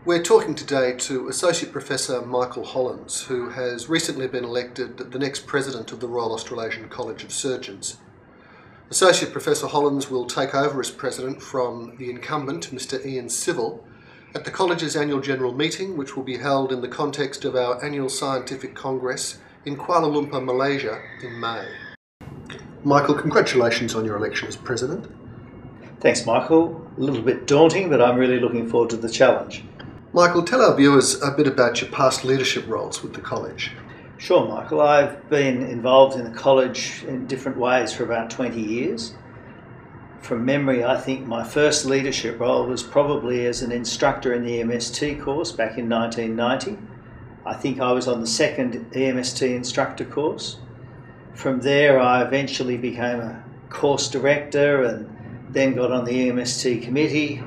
We're talking today to Associate Professor Michael Hollands, who has recently been elected the next President of the Royal Australasian College of Surgeons. Associate Professor Hollands will take over as President from the incumbent, Mr. Ian Civil, at the College's annual General Meeting, which will be held in the context of our annual Scientific Congress in Kuala Lumpur, Malaysia in May. Michael, congratulations on your election as President. Thanks, Michael. A little bit daunting, but I'm really looking forward to the challenge. Michael, tell our viewers a bit about your past leadership roles with the College. Sure, Michael. I've been involved in the College in different ways for about 20 years. From memory, I think my first leadership role was probably as an instructor in the EMST course back in 1990. I think I was on the second EMST instructor course. From there, I eventually became a course director and then got on the EMST committee.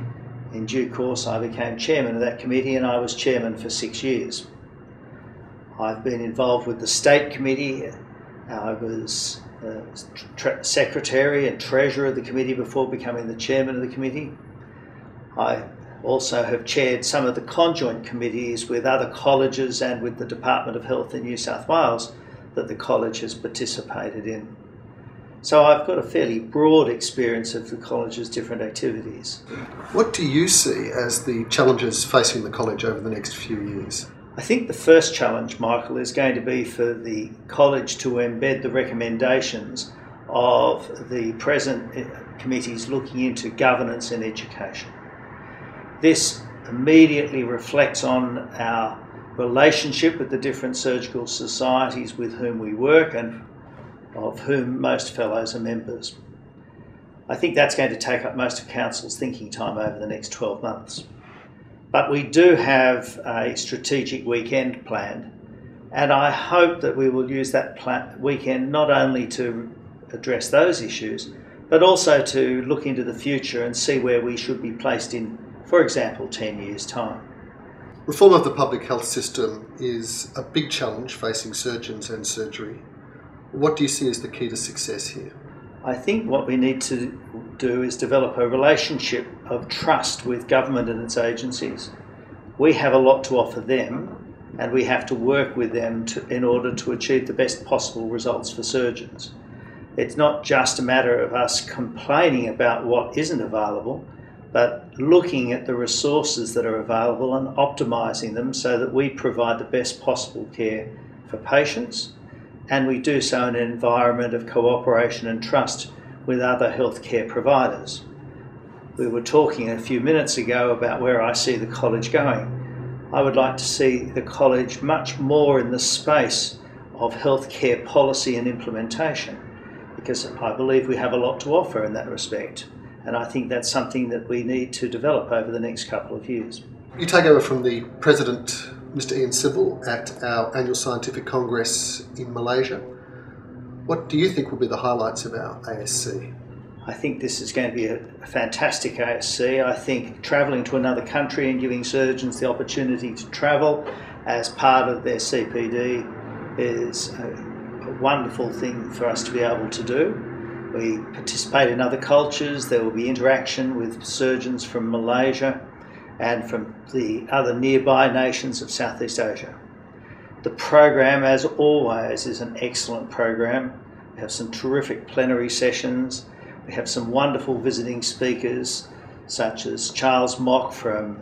In due course, I became chairman of that committee, and I was chairman for 6 years. I've been involved with the state committee. I was secretary and treasurer of the committee before becoming the chairman of the committee. I also have chaired some of the conjoint committees with other colleges and with the Department of Health in New South Wales that the college has participated in. So I've got a fairly broad experience of the college's different activities. What do you see as the challenges facing the college over the next few years? I think the first challenge, Michael, is going to be for the college to embed the recommendations of the present committees looking into governance and education. This immediately reflects on our relationship with the different surgical societies with whom we work and of whom most fellows are members. I think that's going to take up most of Council's thinking time over the next 12 months. But we do have a strategic weekend planned, and I hope that we will use that weekend not only to address those issues, but also to look into the future and see where we should be placed in, for example, 10 years' time. Reform of the public health system is a big challenge facing surgeons and surgery. What do you see as the key to success here? I think what we need to do is develop a relationship of trust with government and its agencies. We have a lot to offer them, and we have to work with them in order to achieve the best possible results for surgeons. It's not just a matter of us complaining about what isn't available, but looking at the resources that are available and optimising them so that we provide the best possible care for patients, and we do so in an environment of cooperation and trust with other healthcare providers. We were talking a few minutes ago about where I see the college going. I would like to see the college much more in the space of healthcare policy and implementation, because I believe we have a lot to offer in that respect, and I think that's something that we need to develop over the next couple of years. You take over from the President, Mr. Ian Civil, at our annual Scientific Congress in Malaysia. What do you think will be the highlights of our ASC? I think this is going to be a fantastic ASC. I think travelling to another country and giving surgeons the opportunity to travel as part of their CPD is a wonderful thing for us to be able to do. We participate in other cultures. There will be interaction with surgeons from Malaysia and from the other nearby nations of Southeast Asia. The program, as always, is an excellent program. We have some terrific plenary sessions. We have some wonderful visiting speakers, such as Charles Mock from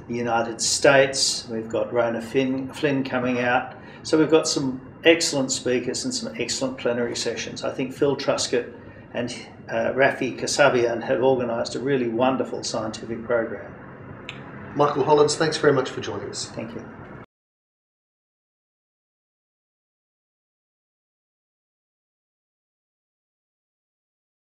the United States. We've got Rona Flynn coming out. So we've got some excellent speakers and some excellent plenary sessions. I think Phil Truscott and Rafi Kasabian have organised a really wonderful scientific program. Michael Hollands, thanks very much for joining us. Thank you.